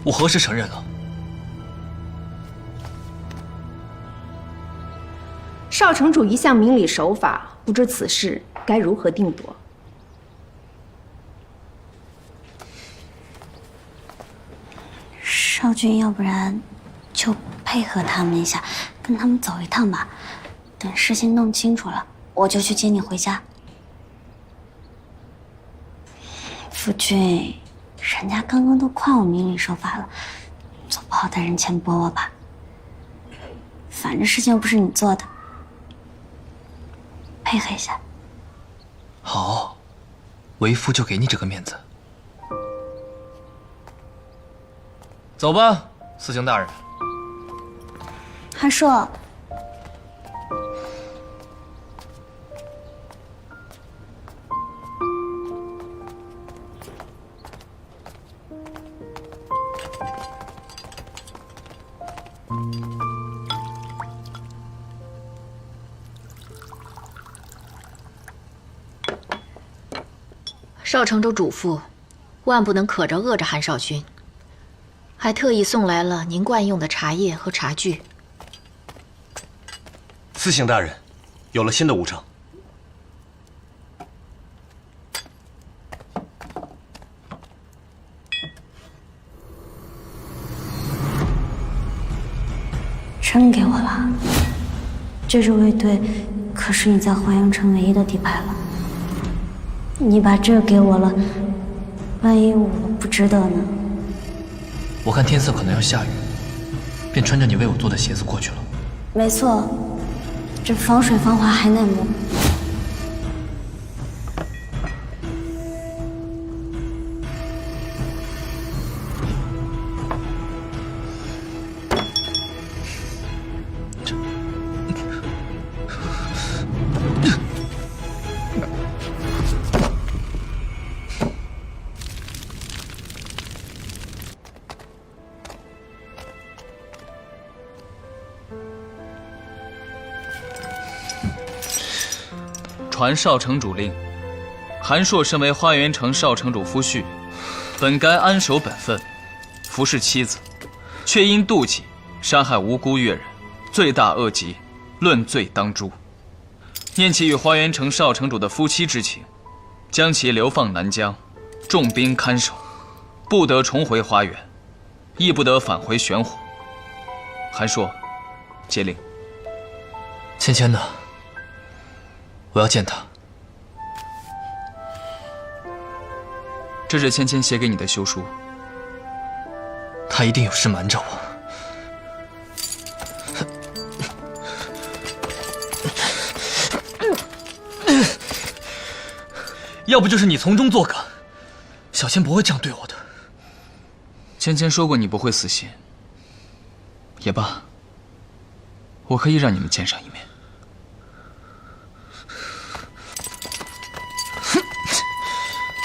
我何时承认了？少城主一向明理守法，不知此事该如何定夺。少君，要不然就配合他们一下，跟他们走一趟吧。等事情弄清楚了，我就去接你回家。夫君，人家刚刚都夸我明理守法了，做不好在人前驳我吧。反正事情又不是你做的，配合一下。好，为夫就给你这个面子。走吧，司刑大人。韩硕，少城主嘱咐，万不能渴着饿着韩少君，还特意送来了您惯用的茶叶和茶具。司刑大人，有了新的无常。真给我了，这支卫队可是你在华阳城唯一的底牌了。你把这个给我了，万一我不值得呢？我看天色可能要下雨，便穿着你为我做的鞋子过去了。没错，这防水防滑还耐磨。传少城主令，韩硕身为花园城少城主夫婿，本该安守本分，服侍妻子，却因妒忌杀害无辜越人，罪大恶极，论罪当诛。念其与花园城少城主的夫妻之情，将其流放南疆，重兵看守，不得重回花园，亦不得返回玄虎。韩硕，接令。芊芊呢？我要见他。这是芊芊写给你的休书。他一定有事瞒着我。要不就是你从中作梗，小芊不会这样对我的。芊芊说过你不会死心，也罢，我可以让你们见上一面。